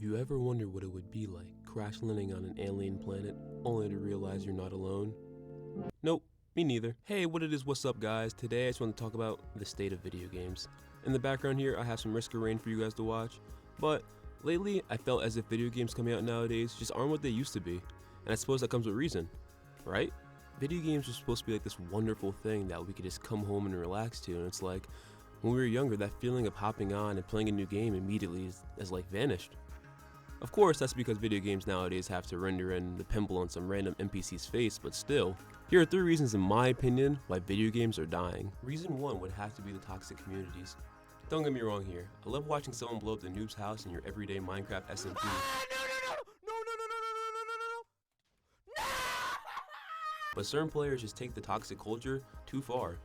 you ever wondered what it would be like crash landing on an alien planet only to realize you're not alone? Nope, me neither. Hey, what's up guys? Today I just want to talk about the state of video games. In the background here I have some Risk of Rain for you guys to watch, but lately I felt as if video games coming out nowadays just aren't what they used to be, and I suppose that comes with reason, right? Video games are supposed to be like this wonderful thing that we could just come home and relax to, and it's like when we were younger, that feeling of hopping on and playing a new game immediately has like vanished. Of course, that's because video games nowadays have to render in the pimple on some random NPC's face, but still, here are 3 reasons in my opinion why video games are dying. Reason 1 would have to be the toxic communities. Don't get me wrong here, I love watching someone blow up the noob's house in your everyday Minecraft SMP. But certain players just take the toxic culture too far.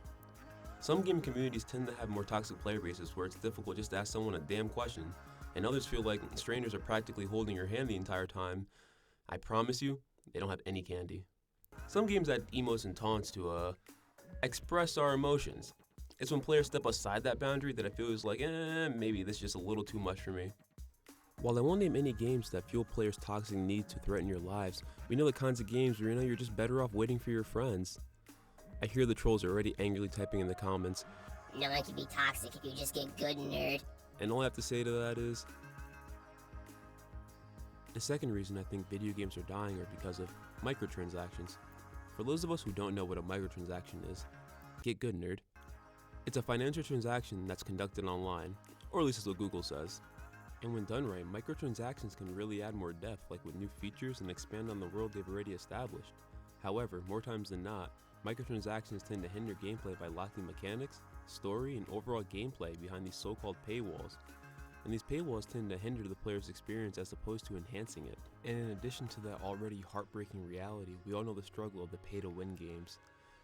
Some game communities tend to have more toxic player bases where it's difficult just to ask someone a damn question, and others feel like strangers are practically holding your hand the entire time. I promise you, they don't have any candy. Some games add emotes and taunts to express our emotions. It's when players step aside that boundary that I feel is like, maybe this is just a little too much for me. While I won't name any games that fuel players' toxic needs to threaten your lives, we know the kinds of games where you're just better off waiting for your friends. I hear the trolls are already angrily typing in the comments, "No one can be toxic if you just get good, nerd." And all I have to say to that is, the second reason I think video games are dying are because of microtransactions. For those of us who don't know what a microtransaction is, get good, nerd. It's a financial transaction that's conducted online, or at least that's what Google says. And when done right, microtransactions can really add more depth, like with new features, and expand on the world they've already established. However, more times than not, microtransactions tend to hinder gameplay by lacking mechanics, story, and overall gameplay behind these so-called paywalls. And these paywalls tend to hinder the player's experience as opposed to enhancing it. And in addition to that already heartbreaking reality, we all know the struggle of the pay-to-win games,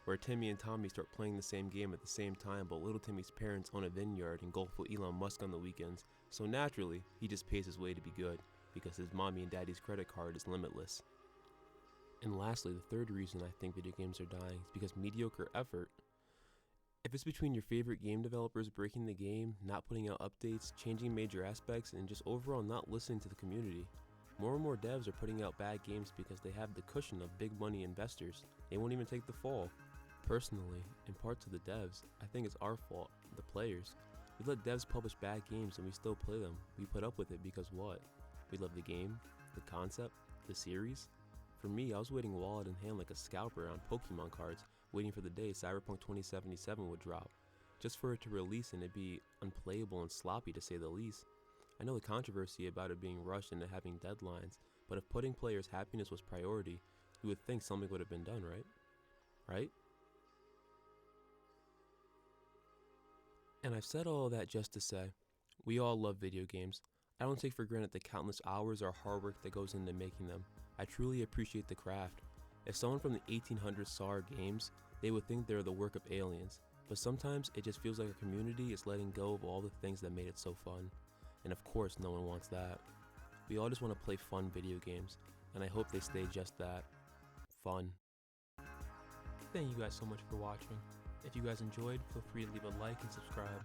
where Timmy and Tommy start playing the same game at the same time, but little Timmy's parents own a vineyard and golf with Elon Musk on the weekends, so naturally, he just pays his way to be good, because his mommy and daddy's credit card is limitless. And lastly, the third reason I think video games are dying is because mediocre effort. If it's between your favorite game developers breaking the game, not putting out updates, changing major aspects, and just overall not listening to the community, more and more devs are putting out bad games because they have the cushion of big money investors. They won't even take the fall. Personally, in part to the devs, I think it's our fault, the players. We let devs publish bad games and we still play them. We put up with it because what? We love the game, the concept, the series. For me, I was waiting wallet in hand like a scalper on Pokemon cards, waiting for the day Cyberpunk 2077 would drop, just for it to release and it be unplayable and sloppy to say the least. I know the controversy about it being rushed into having deadlines, but if putting players' happiness was priority, you would think something would have been done, right? Right? And I've said all of that just to say, we all love video games. I don't take for granted the countless hours or hard work that goes into making them. I truly appreciate the craft. If someone from the 1800s saw our games, they would think they're the work of aliens. But sometimes it just feels like a community is letting go of all the things that made it so fun. And of course, no one wants that. We all just want to play fun video games, and I hope they stay just that, fun. Thank you guys so much for watching. If you guys enjoyed, feel free to leave a like and subscribe.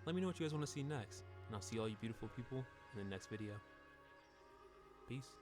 Let me know what you guys want to see next, and I'll see all you beautiful people in the next video. Peace.